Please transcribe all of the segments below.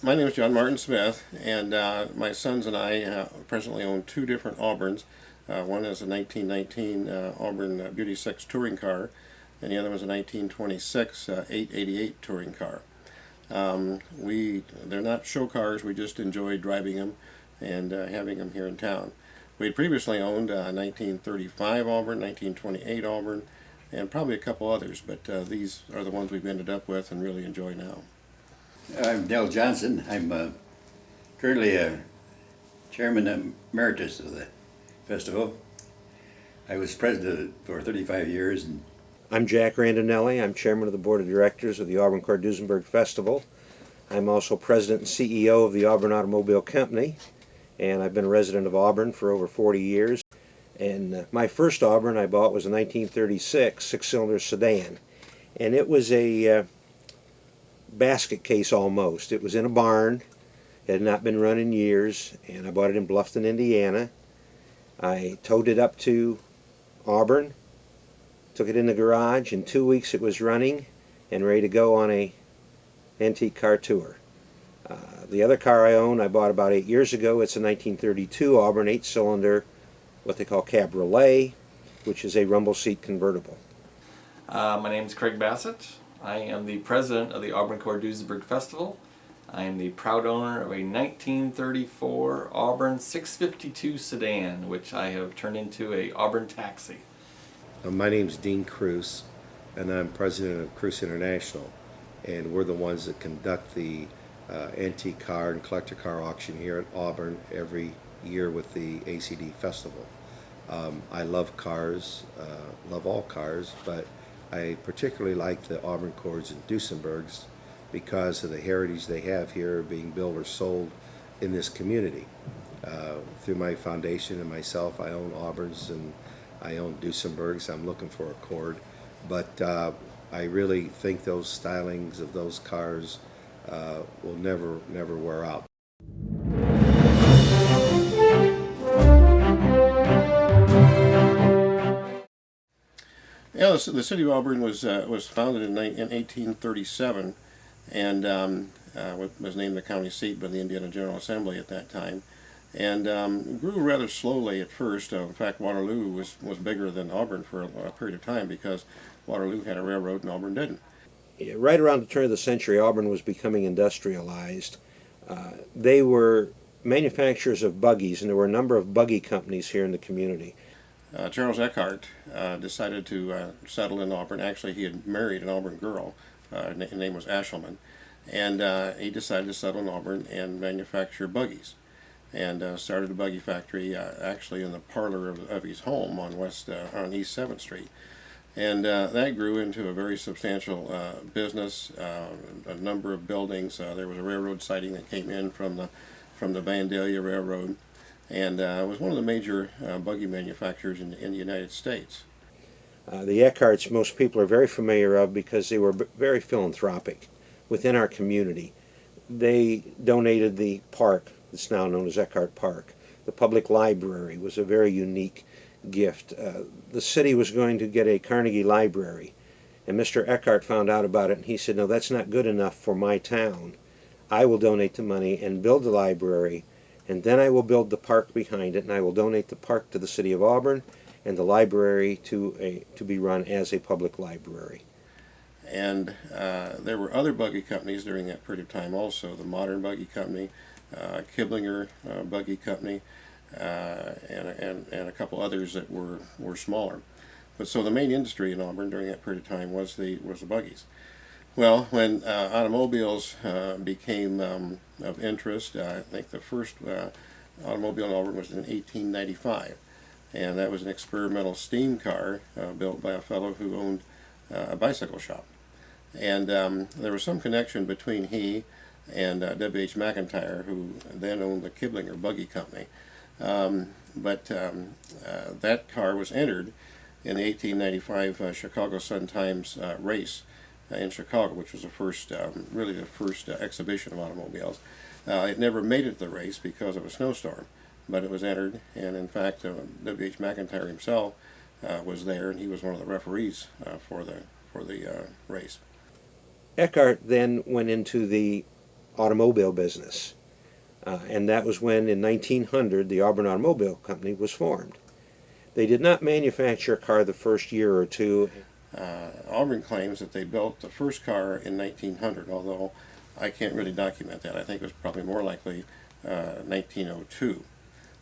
My name is John Martin Smith, and my sons and I presently own two different Auburns. One is a 1919 Auburn Beauty 6 touring car, and the other was a 1926 888 touring car. They're not show cars, we just enjoy driving them and having them here in town. We had previously owned a 1935 Auburn, 1928 Auburn, and probably a couple others, but these are the ones we've ended up with and really enjoy now. I'm Dale Johnson. I'm currently a chairman emeritus of the festival. I was president for 35 years. I'm Jack Randinelli. I'm chairman of the board of directors of the Auburn Cord Duesenberg Festival. I'm also president and CEO of the Auburn Automobile Company, and I've been a resident of Auburn for over 40 years. And my first Auburn I bought was a 1936 six-cylinder sedan, and it was a basket case almost. It was in a barn. It had not been run in years, and I bought it in Bluffton, Indiana. I towed it up to Auburn, took it in the garage. In 2 weeks it was running and ready to go on a antique car tour. The other car I own I bought about 8 years ago. It's a 1932 Auburn 8-cylinder, what they call cabriolet, which is a rumble seat convertible. My name is Craig Bassett. I am the president of the Auburn Cord Duesenberg Festival. I am the proud owner of a 1934 Auburn 652 sedan, which I have turned into a Auburn taxi. My name is Dean Kruse, and I'm president of Kruse International, and we're the ones that conduct the antique car and collector car auction here at Auburn every year with the ACD Festival. I love cars, love all cars, but I particularly like the Auburn Cords and Duesenbergs because of the heritage they have here being built or sold in this community. Through my foundation and myself, I own Auburns and I own Duesenbergs. I'm looking for a Cord, but I really think those stylings of those cars will never wear out. Yeah, the city of Auburn was founded in 1837, and was named the county seat by the Indiana General Assembly at that time, and grew rather slowly at first. In fact, Waterloo was bigger than Auburn for a period of time because Waterloo had a railroad and Auburn didn't. Right around the turn of the century, Auburn was becoming industrialized. They were manufacturers of buggies, and there were a number of buggy companies here in the community. Charles Eckhart decided to settle in Auburn. Actually, he had married an Auburn girl. Her name was Ashelman. And he decided to settle in Auburn and manufacture buggies. And started a buggy factory actually in the parlor of his home on East 7th Street. And that grew into a very substantial business, a number of buildings. There was a railroad siding that came in from the Vandalia Railroad. And it was one of the major buggy manufacturers in the United States. The Eckharts, most people are very familiar of because they were very philanthropic within our community. They donated the park that's now known as Eckhart Park. The public library was a very unique gift. The city was going to get a Carnegie Library, and Mr. Eckhart found out about it, and he said, "No, that's not good enough for my town. I will donate the money and build the library, and then I will build the park behind it, and I will donate the park to the city of Auburn and the library to be run as a public library." And there were other buggy companies during that period of time also. The Modern Buggy Company, Kiblinger Buggy Company, and a couple others that were smaller. But so the main industry in Auburn during that period of time was the buggies. Well, when automobiles became of interest, I think the first automobile in Auburn was in 1895, and that was an experimental steam car built by a fellow who owned a bicycle shop. And there was some connection between he and W.H. McIntyre, who then owned the Kiblinger Buggy Company. But that car was entered in the 1895 Chicago Sun-Times race in Chicago, which was really the first exhibition of automobiles. It never made it to the race because of a snowstorm, but it was entered, and in fact W.H. McIntyre himself was there, and he was one of the referees for the race. Eckhart then went into the automobile business. And that was when, in 1900, the Auburn Automobile Company was formed. They did not manufacture a car the first year or two. Auburn claims that they built the first car in 1900, although I can't really document that. I think it was probably more likely 1902.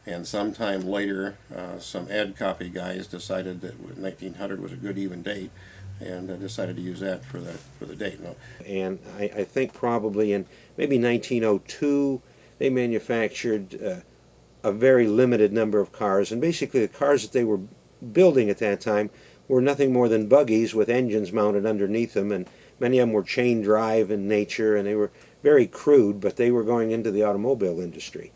And sometime later, some ad copy guys decided that 1900 was a good even date, and decided to use that for the date. No. And I think probably in maybe 1902, they manufactured a very limited number of cars, and basically the cars that they were building at that time were nothing more than buggies with engines mounted underneath them, and many of them were chain drive in nature, and they were very crude, but they were going into the automobile industry.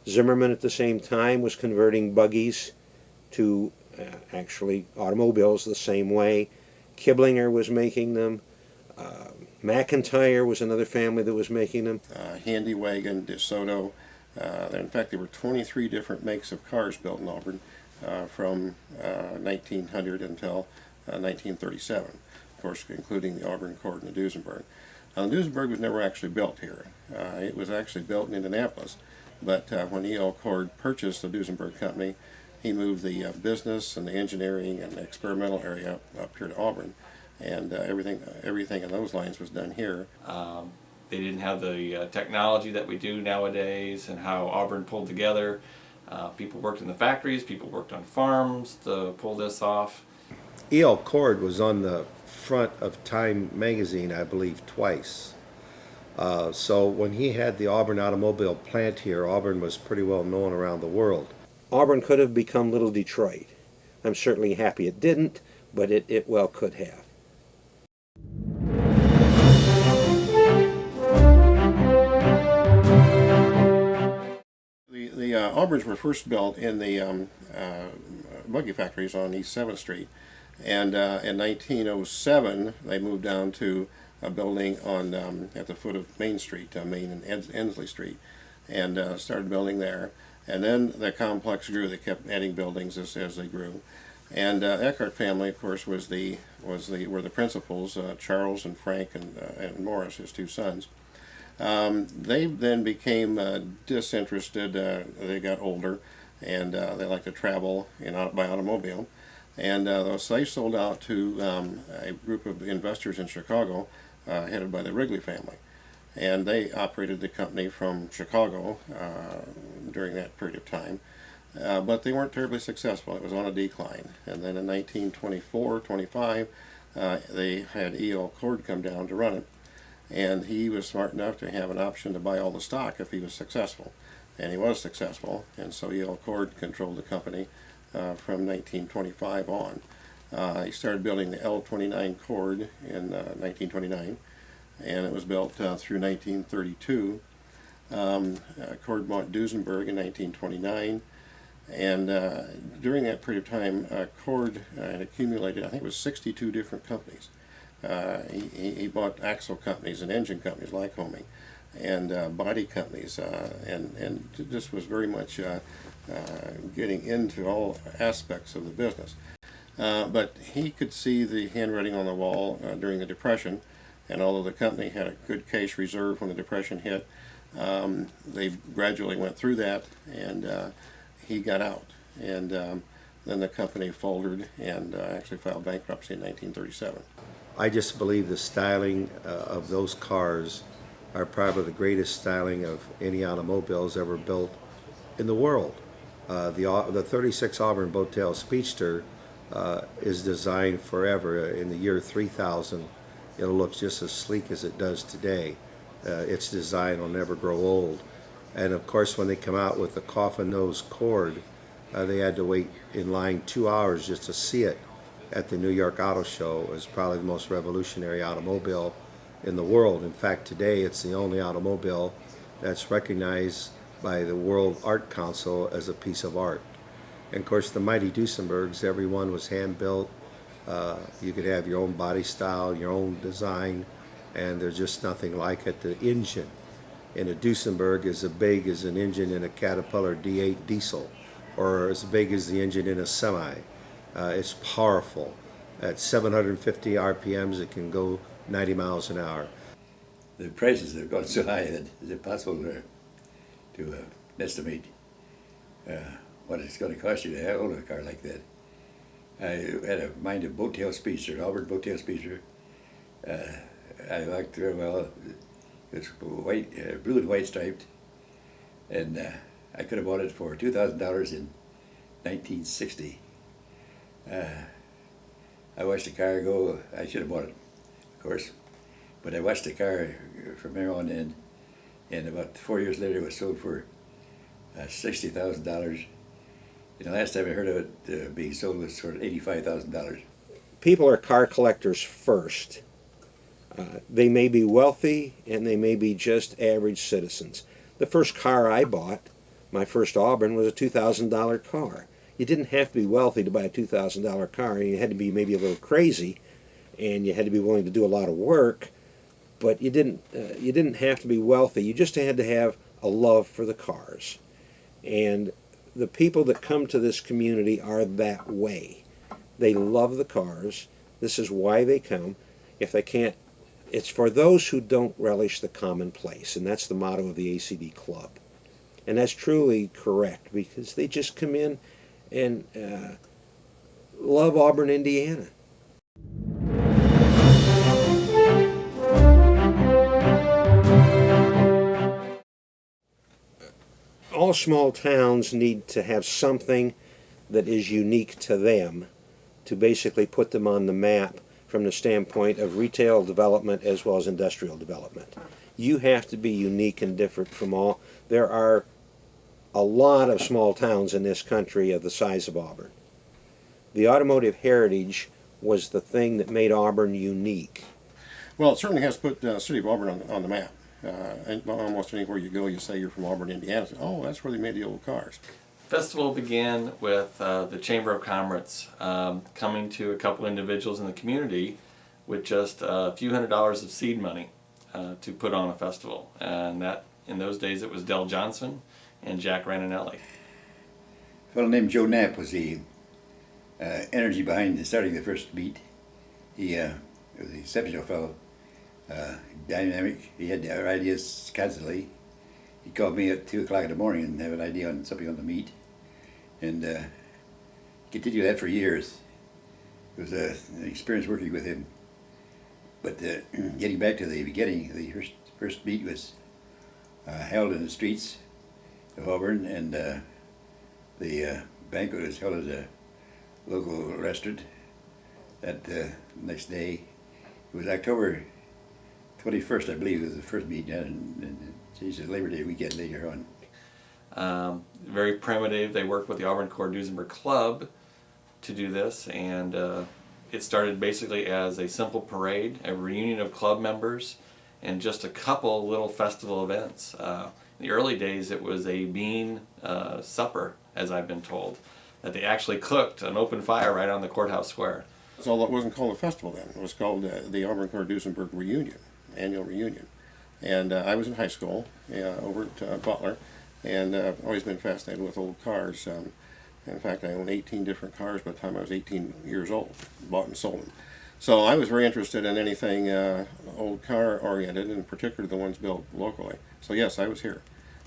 Zimmerman at the same time was converting buggies to actually automobiles the same way. Kiblinger was making them. McIntyre was another family that was making them. Handy Wagon, DeSoto. In fact, there were 23 different makes of cars built in Auburn from 1900 until 1937, of course, including the Auburn Cord and the Duesenberg. Now, the Duesenberg was never actually built here. It was actually built in Indianapolis, but when E.L. Cord purchased the Duesenberg Company, he moved the business and the engineering and the experimental area up here to Auburn, and everything in those lines was done here. They didn't have the technology that we do nowadays, and how Auburn pulled together. People worked in the factories, people worked on farms to pull this off. E.L. Cord was on the front of Time magazine, I believe, twice. So when he had the Auburn automobile plant here, Auburn was pretty well known around the world. Auburn could have become Little Detroit. I'm certainly happy it didn't, but it well could have. The Auburns were first built in the buggy factories on East 7th Street, and in 1907 they moved down to a building on at the foot of Main Street, Main and Ensley Street, and started building there. And then the complex grew. They kept adding buildings as they grew. And Eckhart family, of course, were the principals, Charles and Frank and Morris, his two sons. They then became disinterested. They got older, and they liked to travel by automobile. And so they sold out to a group of investors in Chicago, headed by the Wrigley family. And they operated the company from Chicago during that period of time. But they weren't terribly successful. It was on a decline. And then in 1924-25, they had E.L. Cord come down to run it. And he was smart enough to have an option to buy all the stock if he was successful. And he was successful. And so E.L. Cord controlled the company from 1925 on. He started building the L29 Cord in 1929. And it was built through 1932. Cord bought Duesenberg in 1929. And during that period of time, Cord had accumulated, I think it was 62 different companies. He bought axle companies and engine companies like Homing, and body companies, and just was very much getting into all aspects of the business. But he could see the handwriting on the wall during the Depression, and although the company had a good cash reserve when the Depression hit, they gradually went through that, and he got out. And then the company folded and actually filed bankruptcy in 1937. I just believe the styling of those cars are probably the greatest styling of any automobiles ever built in the world. The 36 Auburn Boattail Speedster is designed forever. In the year 3000, it'll look just as sleek as it does today. Its design will never grow old. And of course, when they come out with the coffin nose Cord, they had to wait in line 2 hours just to see it at the New York Auto Show. It was probably the most revolutionary automobile in the world. In fact, today it's the only automobile that's recognized by the World Art Council as a piece of art. And of course, the mighty Duesenbergs, every one was hand-built. You could have your own body style, your own design, and there's just nothing like it. The engine in a Duesenberg is as big as an engine in a Caterpillar D8 diesel, or as big as the engine in a semi. It's powerful. At 750 RPMs, it can go 90 miles an hour. the prices have gone so high that it's impossible to estimate what it's going to cost you to own a car like that. I had a mind of boat-tail speedster, Auburn boat-tail speedster. I liked it well. It was white, blue and white striped, and I could have bought it for $2,000 in 1960. I watched the car go. I should have bought it, of course, but I watched the car from there on in, and about 4 years later, it was sold for $60,000. And the last time I heard of it being sold was for $85,000. People are car collectors first. They may be wealthy and they may be just average citizens. The first car I bought, my first Auburn, was a $2,000 car. You didn't have to be wealthy to buy a $2,000 car. You had to be maybe a little crazy, and you had to be willing to do a lot of work. But you didn't have to be wealthy. You just had to have a love for the cars. And the people that come to this community are that way. They love the cars. This is why they come. If they can't, it's for those who don't relish the commonplace, and that's the motto of the ACD Club. And that's truly correct, because they just come in and love Auburn, Indiana. All small towns need to have something that is unique to them to basically put them on the map from the standpoint of retail development as well as industrial development. You have to be unique and different from all. There are a lot of small towns in this country of the size of Auburn. The automotive heritage was the thing that made Auburn unique. Well, it certainly has put the city of Auburn on the map. And almost anywhere you go, you say you're from Auburn, Indiana. Oh, that's where they made the old cars. Festival began with the Chamber of Commerce coming to a couple individuals in the community with just a few $100s of seed money to put on a festival. And that, in those days, it was Del Johnson and Jack Randinelli. A fellow named Joe Knapp was the energy behind starting the first meet. He was an exceptional fellow, dynamic. He had ideas constantly. He called me at 2 o'clock in the morning and have an idea on something on the meet, and continued that for years. It was an experience working with him. But getting back to the beginning, the first meet was held in the streets of Auburn, and the banquet was held at a local restaurant that next day. It was October 21st, I believe, was the first meet, and it's Labor Day weekend later on. Very primitive. They worked with the Auburn Cord Duesenberg Club to do this, and it started basically as a simple parade, a reunion of club members, and just a couple little festival events. In the early days, it was a bean supper, as I've been told, that they actually cooked an open fire right on the courthouse square. So it wasn't called a festival then. It was called the Auburn Cord Duesenberg Reunion, annual reunion. And I was in high school over at Butler, and I've always been fascinated with old cars. In fact, I owned 18 different cars by the time I was 18 years old, bought and sold them. So I was very interested in anything old car oriented, and in particular the ones built locally. So yes, I was here.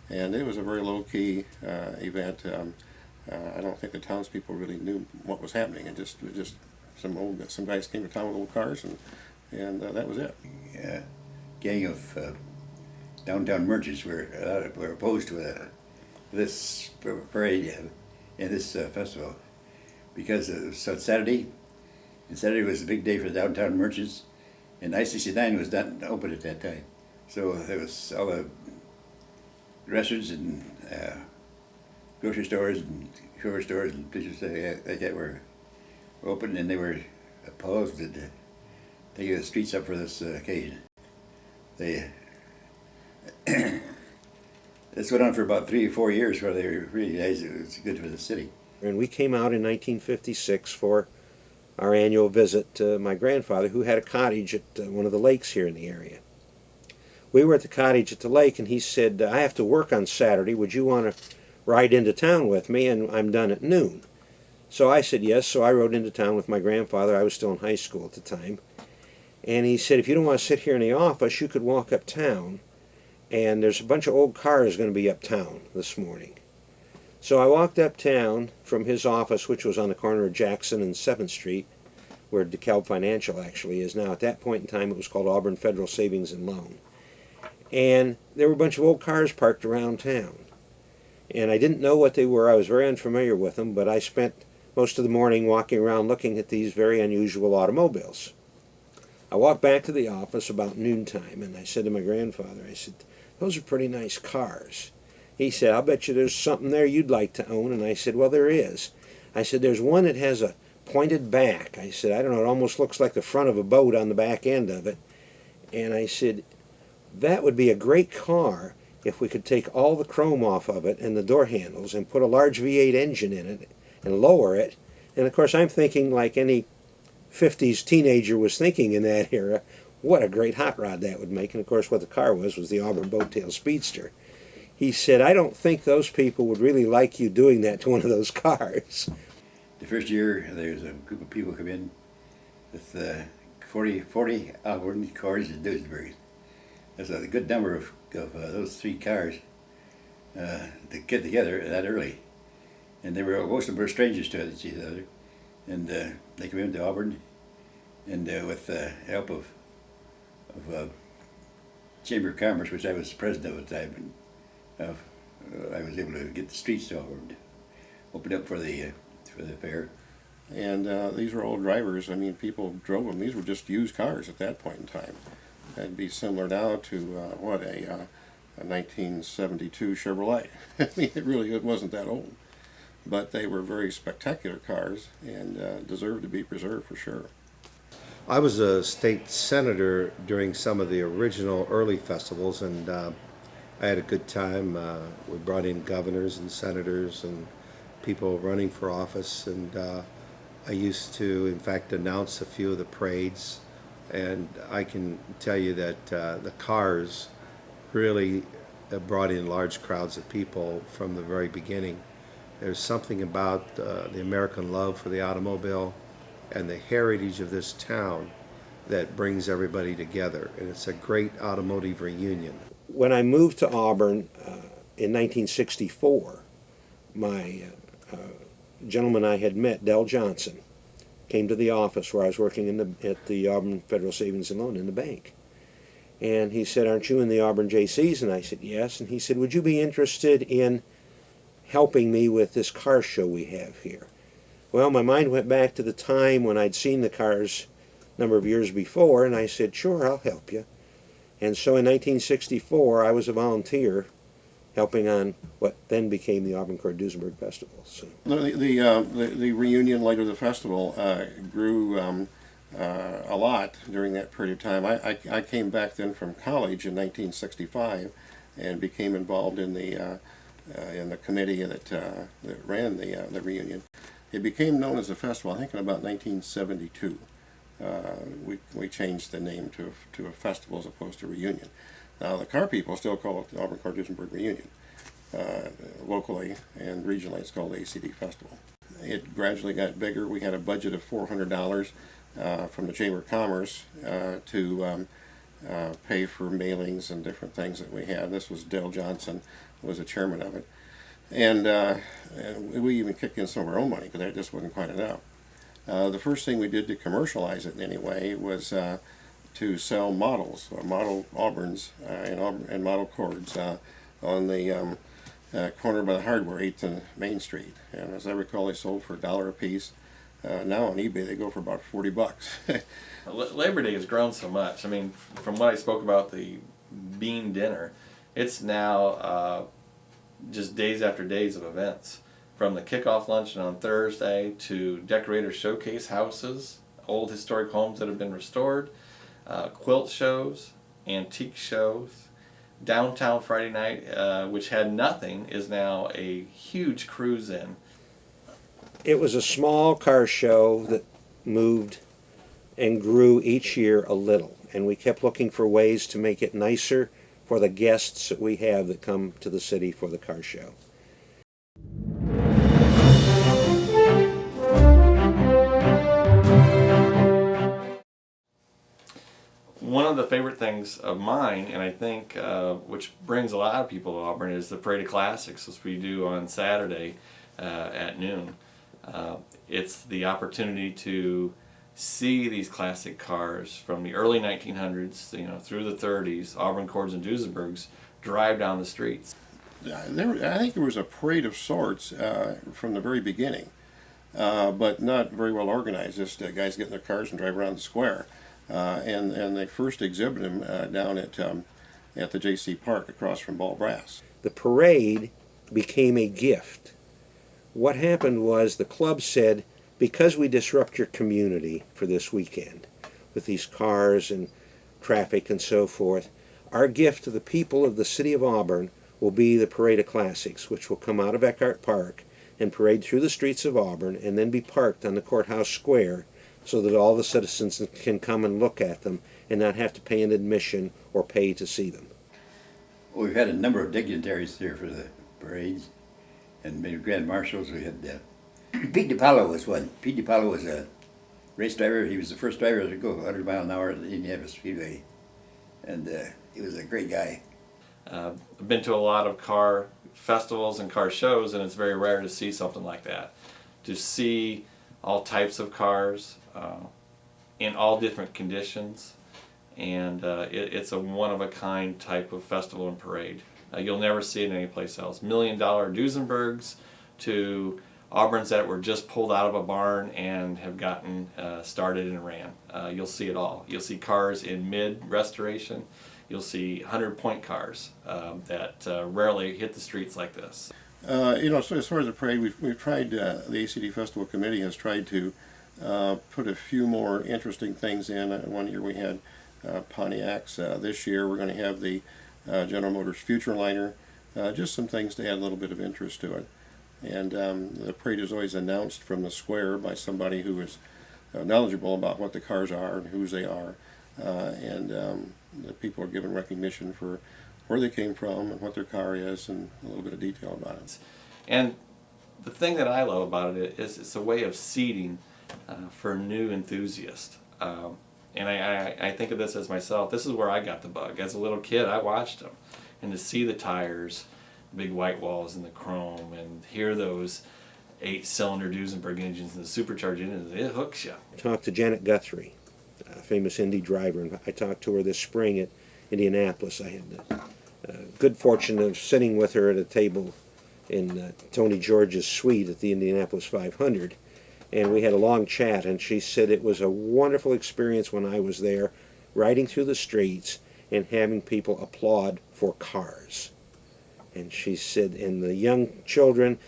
And it was a very low-key event. I don't think the townspeople really knew what was happening. It just some guys came to town with old cars, and that was it. Yeah, gang of downtown merchants were opposed to this parade and this festival because it was on Saturday, and Saturday was a big day for the downtown merchants, and I-69 was not open at that time. So there was all the restaurants and grocery stores and shower stores and places like that were open, and they were opposed to taking the streets up for this occasion. They this went on for about 3 or 4 years where they realized it was good for the city. And we came out in 1956 for our annual visit to my grandfather, who had a cottage at one of the lakes here in the area. We were at the cottage at the lake, and he said, I have to work on Saturday. Would you want to ride into town with me? And I'm done at noon. So I said yes, so I rode into town with my grandfather. I was still in high school at the time. And he said, if you don't want to sit here in the office, you could walk uptown, and there's a bunch of old cars going to be uptown this morning. So I walked uptown from his office, which was on the corner of Jackson and 7th Street, where DeKalb Financial actually is now. At that point in time, it was called Auburn Federal Savings and Loan. And there were a bunch of old cars parked around town. And I didn't know what they were. I was very unfamiliar with them, but I spent most of the morning walking around looking at these very unusual automobiles. I walked back to the office about noontime, and I said to my grandfather, I said, those are pretty nice cars. He said, I'll bet you there's something there you'd like to own. And I said, well, there is. I said, there's one that has a pointed back. I said, I don't know, it almost looks like the front of a boat on the back end of it. And I said, that would be a great car if we could take all the chrome off of it and the door handles and put a large V8 engine in it and lower it. And of course, I'm thinking like any 50s teenager was thinking in that era, what a great hot rod that would make. And of course, what the car was the Auburn Boattail Speedster. He said, I don't think those people would really like you doing that to one of those cars. The first year, there was a group of people come in with 40 Auburn Cord Duesenberg. That's a good number of those 3 cars to get together that early. And most of them were strangers to each other. And they came into Auburn, and with the help of Chamber of Commerce, which I was president of at the time, I was able to get the streets to Auburn, opened up for the fair. And these were old drivers. I mean, people drove them. These were just used cars at that point in time. That'd be similar now to a 1972 Chevrolet. I mean, it wasn't that old. But they were very spectacular cars and deserve to be preserved for sure. I was a state senator during some of the original early festivals, and I had a good time. We brought in governors and senators and people running for office, and I used to, in fact, announce a few of the parades. And I can tell you that the cars really brought in large crowds of people from the very beginning. There's something about the American love for the automobile and the heritage of this town that brings everybody together, and it's a great automotive reunion. When I moved to Auburn in 1964, my gentleman I had met, Del Johnson, came to the office where I was working at the Auburn Federal Savings and Loan in the bank. And he said, aren't you in the Auburn JCs? And I said, yes. And he said, would you be interested in helping me with this car show we have here? Well, my mind went back to the time when I'd seen the cars a number of years before, and I said, sure, I'll help you. And so in 1964, I was a volunteer helping on what then became the Auburn Cord Duesenberg Festival. So. The reunion later, the festival, grew a lot during that period of time. I came back then from college in 1965 and became involved in the committee that ran the reunion. It became known as the festival, I think, in about 1972. We changed the name to a festival as opposed to reunion. Now, the car people still call it the Auburn Cord Duesenberg Reunion. Locally and regionally, it's called the ACD Festival. It gradually got bigger. We had a budget of $400 from the Chamber of Commerce to pay for mailings and different things that we had. This was Del Johnson, who was the chairman of it. And we even kicked in some of our own money because that just wasn't quite enough. The first thing we did to commercialize it in any way was to sell models, model Auburns and model Cords on the corner by the hardware, 8th and Main Street. And as I recall, they sold for $1 a piece. Now on eBay, they go for about $40. Labor Day has grown so much. I mean, from what I spoke about the bean dinner, it's now just days after days of events. From the kickoff luncheon on Thursday to decorator showcase houses, old historic homes that have been restored, quilt shows, antique shows. Downtown Friday night, which had nothing, is now a huge Kruse in. It was a small car show that moved and grew each year a little, and we kept looking for ways to make it nicer for the guests that we have that come to the city for the car show. of the favorite things of mine, and I think which brings a lot of people to Auburn, is the Parade of Classics, which we do on Saturday at noon. It's the opportunity to see these classic cars from the early 1900s, through the 30s, Auburn Cords and Duesenbergs, drive down the streets. I think there was a parade of sorts from the very beginning, but not very well organized. Just guys get in their cars and drive around the square. And they first exhibited them down at the J.C. Park across from Ball Brass. The parade became a gift. What happened was the club said, because we disrupt your community for this weekend with these cars and traffic and so forth, our gift to the people of the city of Auburn will be the Parade of Classics, which will come out of Eckhart Park and parade through the streets of Auburn and then be parked on the courthouse square so that all the citizens can come and look at them and not have to pay an admission or pay to see them. Well, we've had a number of dignitaries here for the parades, and maybe grand marshals. We had Pete DiPaolo was one. Pete DiPaolo was a race driver. He was the first driver to go 100 miles an hour at the Indianapolis Speedway, and he was a great guy. I've been to a lot of car festivals and car shows, and it's very rare to see something like that. To see all types of cars in all different conditions, and it's a one-of-a-kind type of festival and parade. You'll never see it anyplace else. $1 million Duesenbergs to Auburns that were just pulled out of a barn and have gotten started and ran. You'll see it all. You'll see cars in mid-restoration. You'll see 100-point cars that rarely hit the streets like this. So as far as the parade, we've tried, the ACD Festival Committee has tried to put a few more interesting things in. One year we had Pontiacs. This year we're going to have the General Motors Futureliner. Just some things to add a little bit of interest to it. And the parade is always announced from the square by somebody who is knowledgeable about what the cars are and whose they are. And the people are given recognition for where they came from and what their car is and a little bit of detail about it. And the thing that I love about it is it's a way of seeding for new enthusiasts. And I think of this as myself. This is where I got the bug. As a little kid, I watched them. And to see the tires, big white walls and the chrome, and hear those 8-cylinder Duesenberg engines and the supercharged engines, it hooks you. I talked to Janet Guthrie, a famous Indy driver, and I talked to her this spring at Indianapolis. I had the good fortune of sitting with her at a table in Tony George's suite at the Indianapolis 500, and we had a long chat, and she said it was a wonderful experience when I was there, riding through the streets and having people applaud for cars. And she said, and the young children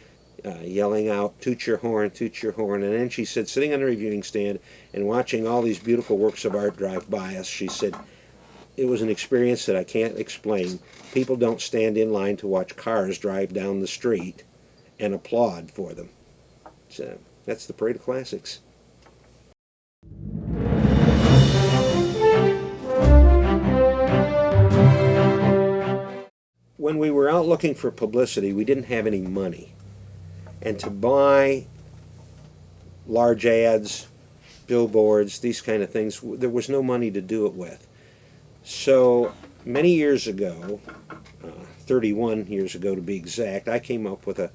yelling out, toot your horn, toot your horn. And then she said, sitting on the reviewing stand and watching all these beautiful works of art drive by us, she said, it was an experience that I can't explain. People don't stand in line to watch cars drive down the street and applaud for them. So that's the Parade of Classics. When we were out looking for publicity, we didn't have any money. And to buy large ads, billboards, these kind of things, there was no money to do it with. So many years ago, 31 years ago to be exact, I came up with a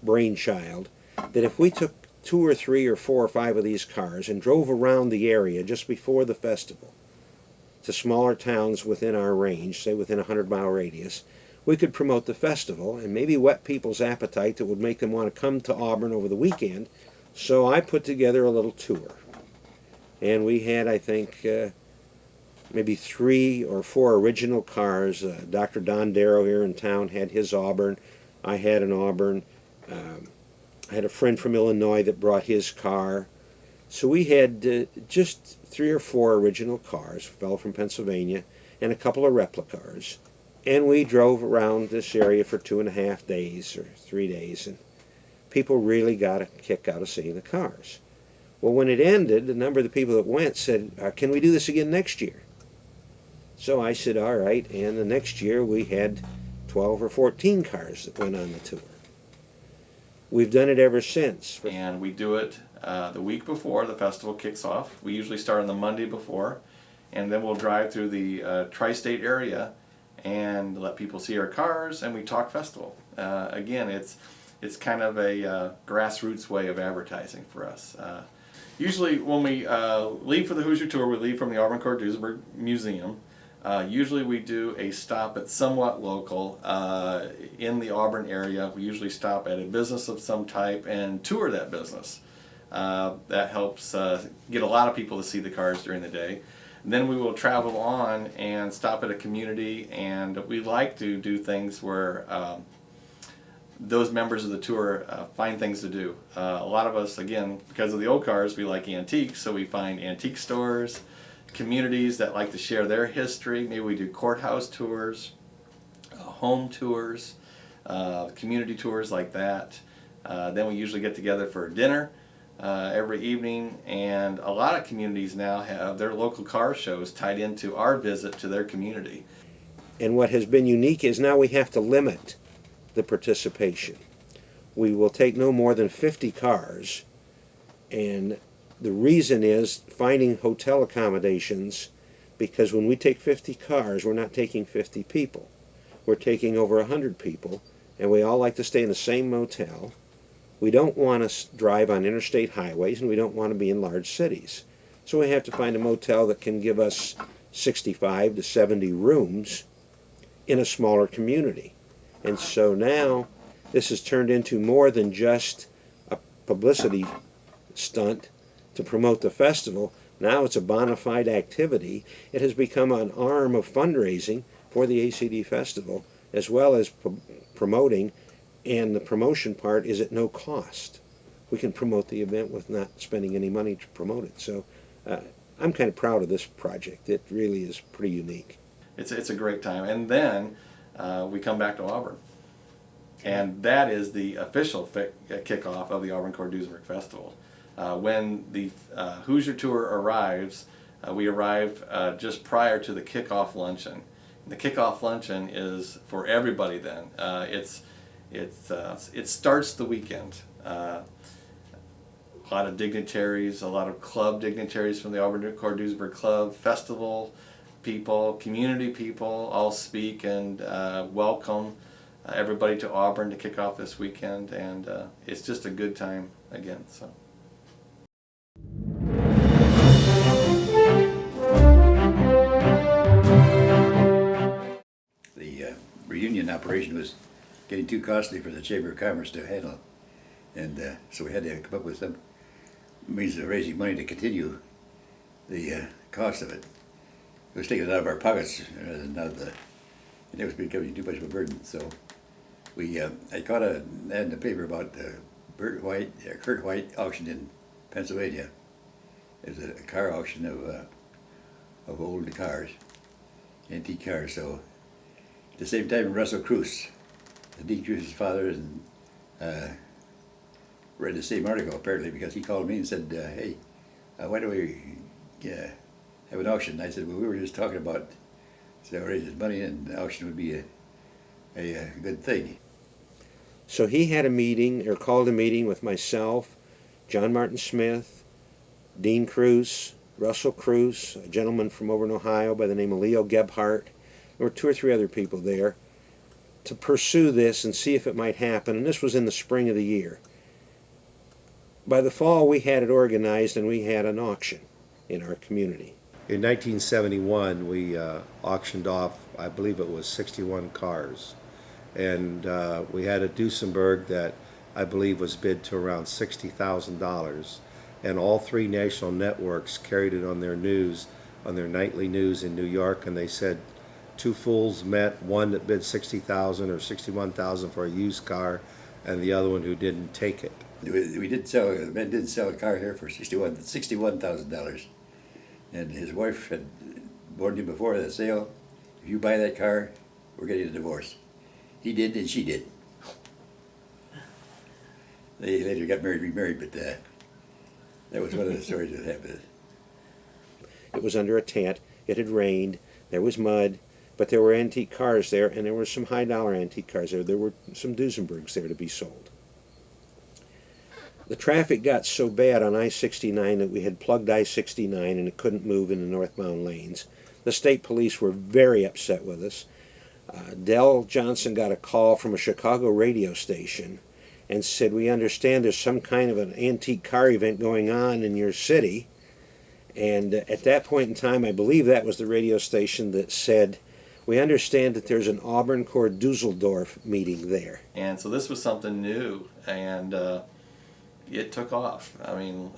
brainchild that if we took 2 or 3 or 4 or 5 of these cars and drove around the area just before the festival to smaller towns within our range, say within a 100-mile radius, we could promote the festival and maybe whet people's appetite that would make them want to come to Auburn over the weekend. So I put together a little tour. And we had, I think, maybe 3 or 4 original cars. Dr. Don Darrow here in town had his Auburn. I had an Auburn. I had a friend from Illinois that brought his car. So we had just 3 or 4 original cars, a fellow from Pennsylvania, and a couple of replicas. And we drove around this area for 2.5 days or 3 days, and people really got a kick out of seeing the cars. Well, when it ended, a number of the people that went said, can we do this again next year? So I said, all right, and the next year we had 12 or 14 cars that went on the tour. We've done it ever since. And we do it the week before the festival kicks off. We usually start on the Monday before, and then we'll drive through the tri-state area and let people see our cars, and we talk festival. Again, it's kind of a grassroots way of advertising for us. Usually when we leave for the Hoosier Tour, we leave from the Auburn Cord Duesenberg Museum. Usually we do a stop at somewhat local in the Auburn area. We usually stop at a business of some type and tour that business. That helps get a lot of people to see the cars during the day. And then we will travel on and stop at a community, and we like to do things where those members of the tour find things to do. A lot of us, again, because of the old cars, we like antiques, so we find antique stores, communities that like to share their history. Maybe we do courthouse tours, home tours, community tours like that. Then we usually get together for dinner every evening, and a lot of communities now have their local car shows tied into our visit to their community. And what has been unique is now we have to limit the participation. We will take no more than 50 cars, and the reason is finding hotel accommodations, because when we take 50 cars, we're not taking 50 people. We're taking over 100 people, and we all like to stay in the same motel. We don't want to drive on interstate highways, and we don't want to be in large cities. So we have to find a motel that can give us 65 to 70 rooms in a smaller community. And so now this has turned into more than just a publicity stunt to promote the festival. Now it's a bona fide activity. It has become an arm of fundraising for the ACD Festival, as well as promoting, and the promotion part is at no cost. We can promote the event with not spending any money to promote it. So I'm kind of proud of this project. It really is pretty unique. It's a great time. And then we come back to Auburn. And that is the official kickoff of the Auburn Cord Duesenberg Festival. When the Hoosier Tour arrives, we arrive just prior to the kickoff luncheon. And the kickoff luncheon is for everybody then. It starts the weekend. A lot of dignitaries, a lot of club dignitaries from the Auburn Cord Duesenberg Club, festival people, community people all speak and welcome everybody to Auburn to kick off this weekend, and it's just a good time again. So. The reunion operation was getting too costly for the Chamber of Commerce to handle, and so we had to come up with some means of raising money to continue the cost of it. It was taken out of our pockets rather than out of the, and it was becoming too much of a burden. So I caught an ad in the paper about Kurt White auction in Pennsylvania. It was a car auction of old cars, antique cars. So at the same time, Russell Kruse, Dean Kruse's father, and read the same article apparently, because he called me and said, "Hey, why don't we have an auction?" I said, "Well, we were just talking about so raising money, and the auction would be a good thing." So he had a meeting, or called a meeting with myself, John Martin Smith, Dean Kruse, Russell Kruse, a gentleman from over in Ohio by the name of Leo Gebhardt. There were 2 or 3 other people there to pursue this and see if it might happen, and this was in the spring of the year. By the fall, we had it organized, and we had an auction in our community. In 1971, we auctioned off, I believe it was 61 cars. And we had a Duesenberg that I believe was bid to around $60,000. And all 3 national networks carried it on their news, on their nightly news in New York, and they said 2 fools met, one that bid $60,000 or $61,000 for a used car, and the other one who didn't take it. We did sell, the man did sell a car here for $61,000. And his wife had warned him before the sale, "If you buy that car, we're getting a divorce." He did, and she did. They later got remarried, but that was one of the stories that happened. It was under a tent, it had rained, there was mud, but there were antique cars there, and there were some high-dollar antique cars there. There were some Duesenbergs there to be sold. The traffic got so bad on I-69 that we had plugged I-69 and it couldn't move in the northbound lanes. The state police were very upset with us. Dell Johnson got a call from a Chicago radio station and said, "We understand there's some kind of an antique car event going on in your city." And at that point in time, I believe that was the radio station that said, "We understand that there's an Auburn Cord Duesenberg meeting there." And so this was something new, and it took off. I mean,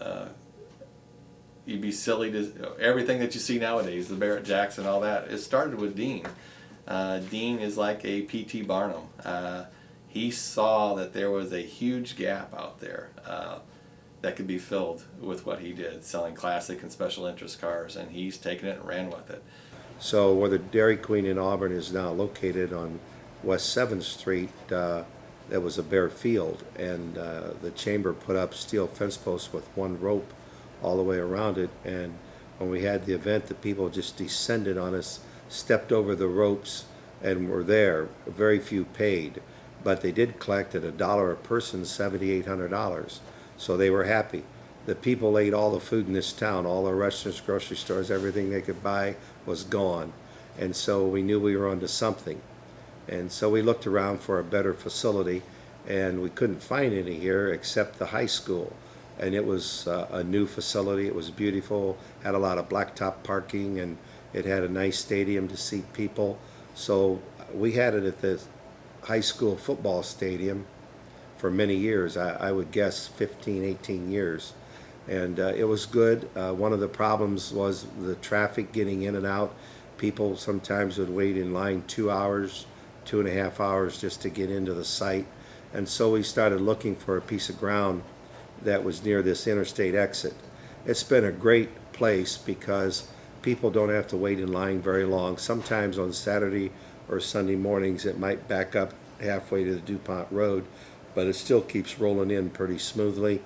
you'd be silly to, everything that you see nowadays, the Barrett Jackson, all that, it started with Dean. Dean is like a P.T. Barnum. He saw that there was a huge gap out there that could be filled with what he did, selling classic and special interest cars, and he's taken it and ran with it. So where the Dairy Queen in Auburn is now located on West 7th Street, there was a bare field, and the chamber put up steel fence posts with one rope all the way around it, and when we had the event, the people just descended on us, stepped over the ropes, and were there. Very few paid, but they did collect at $1 a person, $7,800. So they were happy. The people ate all the food in this town, all the restaurants, grocery stores, everything they could buy was gone. And so we knew we were onto something. And so we looked around for a better facility, and we couldn't find any here except the high school. And it was a new facility. It was beautiful, had a lot of blacktop parking, and it had a nice stadium to seat people. So we had it at the high school football stadium for many years. I would guess 15, 18 years. And it was good. One of the problems was the traffic getting in and out. People sometimes would wait in line 2 hours, 2.5 hours just to get into the site. And so we started looking for a piece of ground that was near this interstate exit. It's been a great place because people don't have to wait in line very long. Sometimes on Saturday or Sunday mornings it might back up halfway to the DuPont Road, but it still keeps rolling in pretty smoothly.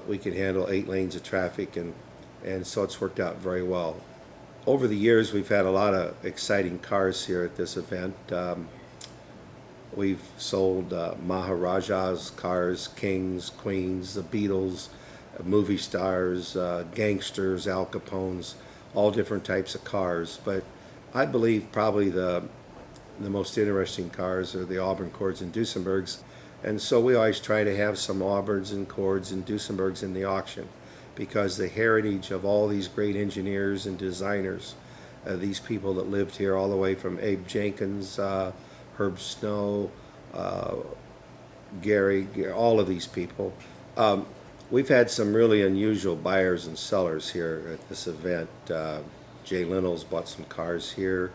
We can handle 8 lanes of traffic, and so it's worked out very well. Over the years, we've had a lot of exciting cars here at this event. We've sold Maharajas cars, kings, queens, the Beatles, movie stars, gangsters, Al Capones, all different types of cars. But I believe probably the most interesting cars are the Auburn Cords and Duesenbergs. And so we always try to have some Auburns and Cords and Duesenbergs in the auction, because the heritage of all these great engineers and designers, these people that lived here all the way from Abe Jenkins, Herb Snow, Gary, all of these people. We've had some really unusual buyers and sellers here at this event. Jay Linnell's bought some cars here.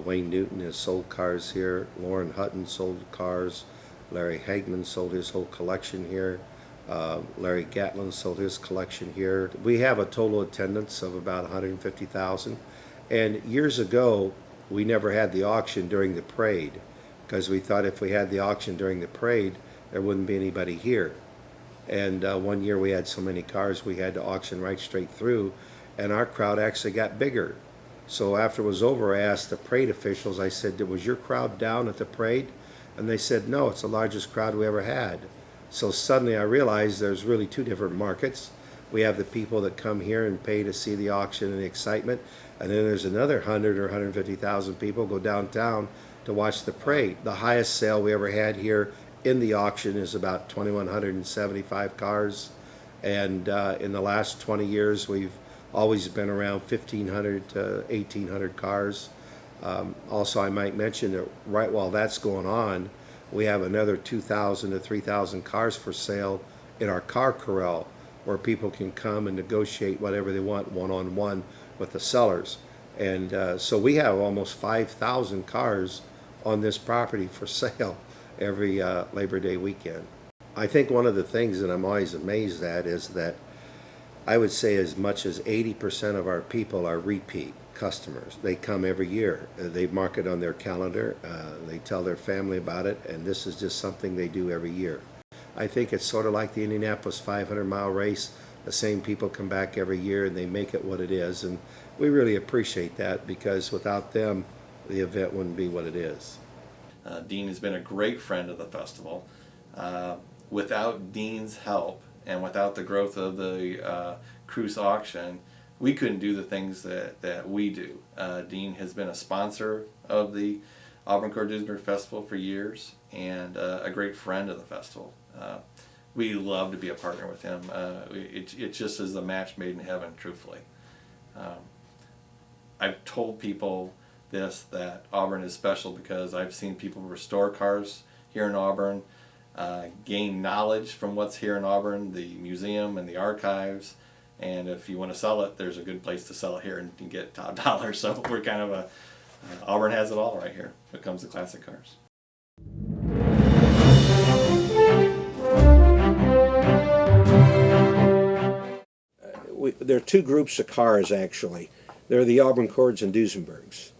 Wayne Newton has sold cars here. Lauren Hutton sold cars. Larry Hagman sold his whole collection here. Larry Gatlin sold his collection here. We have a total attendance of about 150,000. And years ago, we never had the auction during the parade, because we thought if we had the auction during the parade, there wouldn't be anybody here. And one year we had so many cars, we had to auction right straight through, and our crowd actually got bigger. So after it was over, I asked the parade officials, I said, "Was your crowd down at the parade?" And they said, "No, it's the largest crowd we ever had." So suddenly I realized there's really two different markets. We have the people that come here and pay to see the auction and the excitement, and then there's another 100 or 150,000 people go downtown to watch the parade. The highest sale we ever had here in the auction is about 2,175 cars, and in the last 20 years we've always been around 1,500 to 1,800 cars. Also, I might mention that right while that's going on, we have another 2,000 to 3,000 cars for sale in our car corral, where people can come and negotiate whatever they want one-on-one with the sellers. And so we have almost 5,000 cars on this property for sale every Labor Day weekend. I think one of the things that I'm always amazed at is that I would say as much as 80% of our people are repeat customers. They come every year. They mark it on their calendar. They tell their family about it, and this is just something they do every year. I think it's sort of like the Indianapolis 500-mile race. The same people come back every year, and they make it what it is, and we really appreciate that, because without them, the event wouldn't be what it is. Dean has been a great friend of the festival. Without Dean's help and without the growth of the Kruse auction, we couldn't do the things that we do. Dean has been a sponsor of the Auburn Cord Duesenberg Festival for years, and a great friend of the festival. We love to be a partner with him. It just is a match made in heaven, truthfully. I've told people this, that Auburn is special because I've seen people restore cars here in Auburn, gain knowledge from what's here in Auburn, the museum and the archives, and if you want to sell it, there's a good place to sell it here and you can get top dollar. So we're kind of Auburn has it all right here when it comes to classic cars. There are two groups of cars, actually. There are the Auburn Cords and Duesenbergs.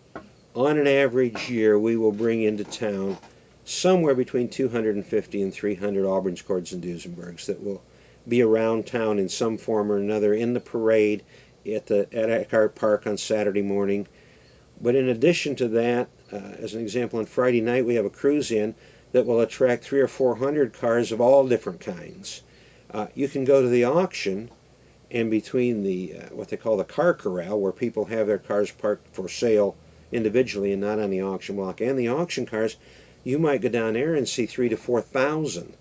On an average year, we will bring into town somewhere between 250 and 300 Auburn Cords and Duesenbergs that will be around town in some form or another, in the parade, at Eckhart Park on Saturday morning. But in addition to that, as an example, on Friday night we have a Kruse in that will attract 300 or 400 cars of all different kinds. You can go to the auction, and between the what they call the car corral, where people have their cars parked for sale individually and not on the auction block, and the auction cars, you might go down there and see 3,000 to 4,000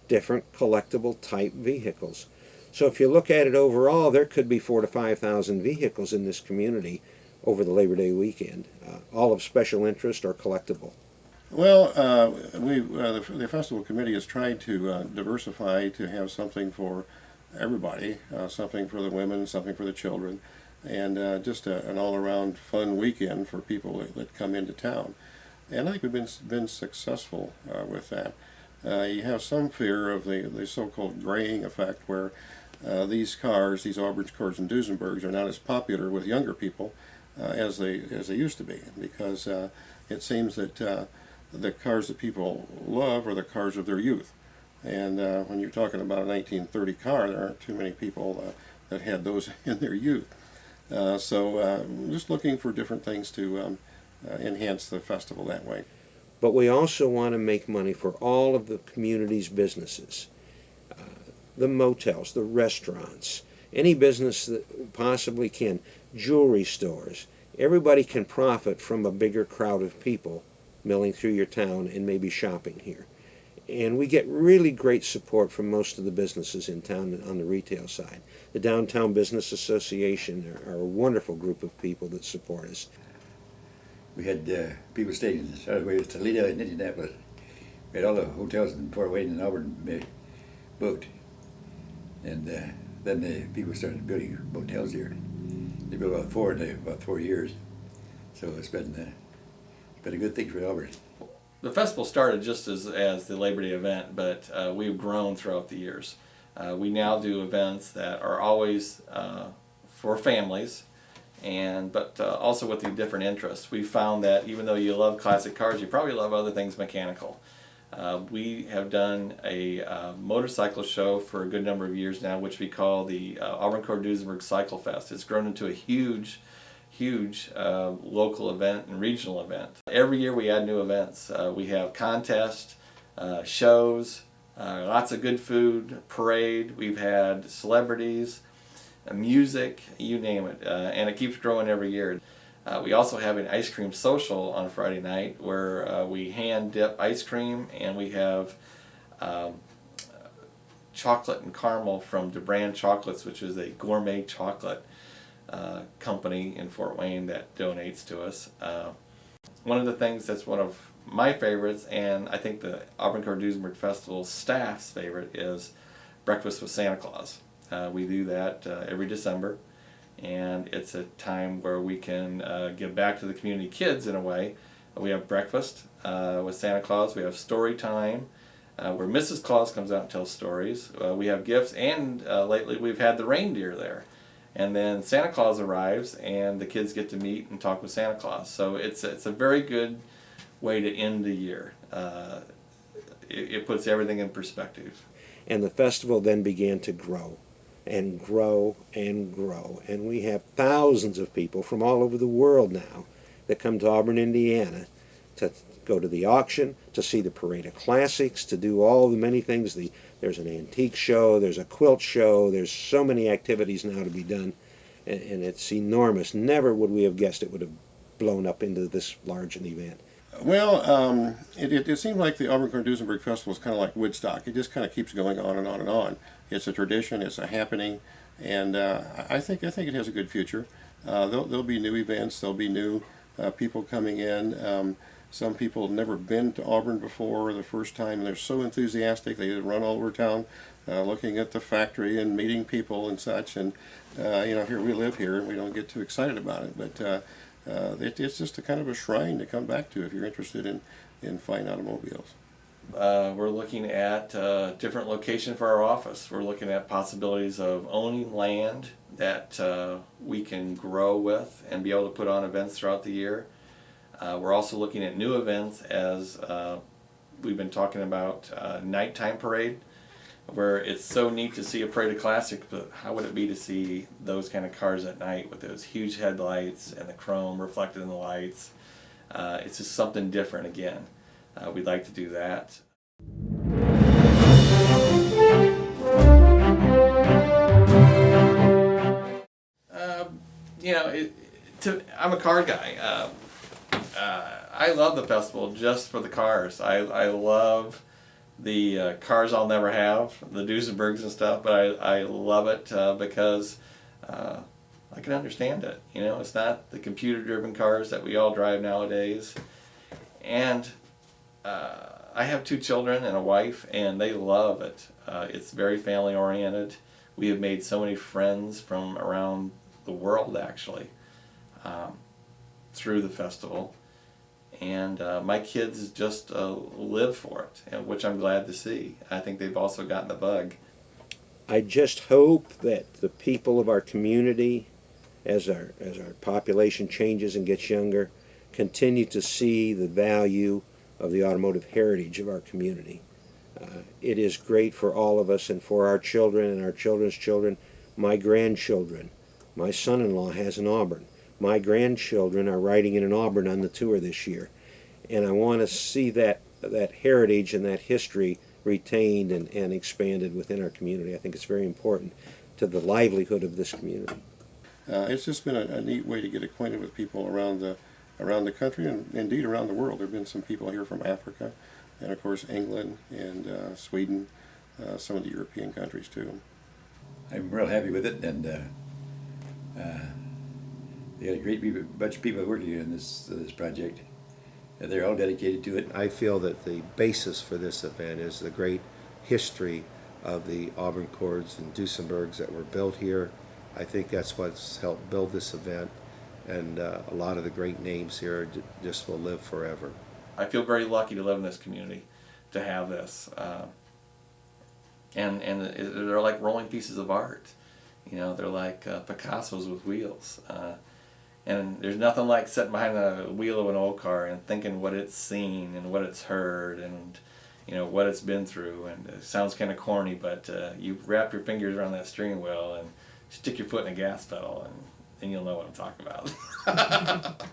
different collectible type vehicles. So if you look at it overall, there could be 4,000 to 5,000 vehicles in this community over the Labor Day weekend, all of special interest or collectible. Well, the festival committee has tried to diversify, to have something for everybody, something for the women, something for the children, and just an all-around fun weekend for people that come into town. And I think we've been successful with that. You have some fear of the so-called graying effect, where these cars, these Auburn Cords and Duesenbergs, are not as popular with younger people as they used to be, because it seems that the cars that people love are the cars of their youth. And when you're talking about a 1930 car, there aren't too many people that had those in their youth. So just looking for different things to enhance the festival that way. But we also want to make money for all of the community's businesses. The motels, the restaurants, any business that possibly can, jewelry stores. Everybody can profit from a bigger crowd of people milling through your town and maybe shopping here. And we get really great support from most of the businesses in town on the retail side. The Downtown Business Association are a wonderful group of people that support us. We had people staying in Saturday, Toledo and Indianapolis. We had all the hotels in Fort Wayne and Auburn booked. And then the people started building motels here. They built about four in about 4 years. So it's been a good thing for Auburn. The festival started just as the Labor Day event, but we've grown throughout the years. We now do events that are always for families, but also with the different interests. We found that even though you love classic cars, you probably love other things mechanical. We have done a motorcycle show for a good number of years now, which we call the Auburn Cord Duesenberg Cycle Fest. It's grown into a huge local event and regional event. Every year we add new events. We have contests, shows, lots of good food, parade. We've had celebrities, music, you name it, and it keeps growing every year. We also have an ice cream social on Friday night where we hand dip ice cream, and we have chocolate and caramel from DeBrand Chocolates, which is a gourmet chocolate company in Fort Wayne that donates to us. One of the things that's one of my favorites, and I think the Auburn Cord Duesenberg Festival staff's favorite, is Breakfast with Santa Claus. We do that every December, and it's a time where we can give back to the community kids in a way. We have breakfast with Santa Claus, we have story time, where Mrs. Claus comes out and tells stories. We have gifts, and lately we've had the reindeer there. And then Santa Claus arrives, and the kids get to meet and talk with Santa Claus. So it's a very good way to end the year. It puts everything in perspective. And the festival then began to grow and grow and grow. And we have thousands of people from all over the world now that come to Auburn, Indiana to go to the auction, to see the Parade of Classics, to do all the many things, the there's an antique show, there's a quilt show, there's so many activities now to be done, and it's enormous. Never would we have guessed it would have blown up into this large an event. Well, it seemed like the Auburn Cord Duesenberg Festival is kind of like Woodstock. It just kind of keeps going on and on and on. It's a tradition, it's a happening, and I think it has a good future. There'll be new events, there'll be new people coming in. Some people have never been to Auburn before, the first time, and they're so enthusiastic. They run all over town looking at the factory and meeting people and such. And, here we live here and we don't get too excited about it. But it's just a kind of a shrine to come back to if you're interested in fine automobiles. We're looking at a different location for our office. We're looking at possibilities of owning land that we can grow with and be able to put on events throughout the year. We're also looking at new events, as we've been talking about nighttime parade, where it's so neat to see a parade of classics, but how would it be to see those kind of cars at night with those huge headlights and the chrome reflected in the lights? It's just something different again. We'd like to do that. I'm a car guy. I love the festival just for the cars. I love the cars I'll never have, the Duesenbergs and stuff, but I love it because I can understand it. It's not the computer-driven cars that we all drive nowadays. And I have 2 children and a wife, and they love it. It's very family-oriented. We have made so many friends from around the world, actually, through the festival. And my kids just live for it, which I'm glad to see. I think they've also gotten the bug. I just hope that the people of our community, as our population changes and gets younger, continue to see the value of the automotive heritage of our community. It is great for all of us and for our children and our children's children, my grandchildren. My son-in-law has an Auburn. My grandchildren are riding in an Auburn on the tour this year. And I want to see that heritage and that history retained and expanded within our community. I think it's very important to the livelihood of this community. It's just been a neat way to get acquainted with people around the country and indeed around the world. There have been some people here from Africa and of course England and Sweden, some of the European countries too. I'm real happy with it, and they got a great bunch of people working in this project. They're all dedicated to it. I feel that the basis for this event is the great history of the Auburn Cords and Duesenbergs that were built here. I think that's what's helped build this event, and a lot of the great names here just will live forever. I feel very lucky to live in this community, to have this. And they're like rolling pieces of art. They're like Picassos with wheels. And there's nothing like sitting behind the wheel of an old car and thinking what it's seen and what it's heard and what it's been through. And it sounds kind of corny, but you wrap your fingers around that steering wheel and stick your foot in the gas pedal, and then you'll know what I'm talking about.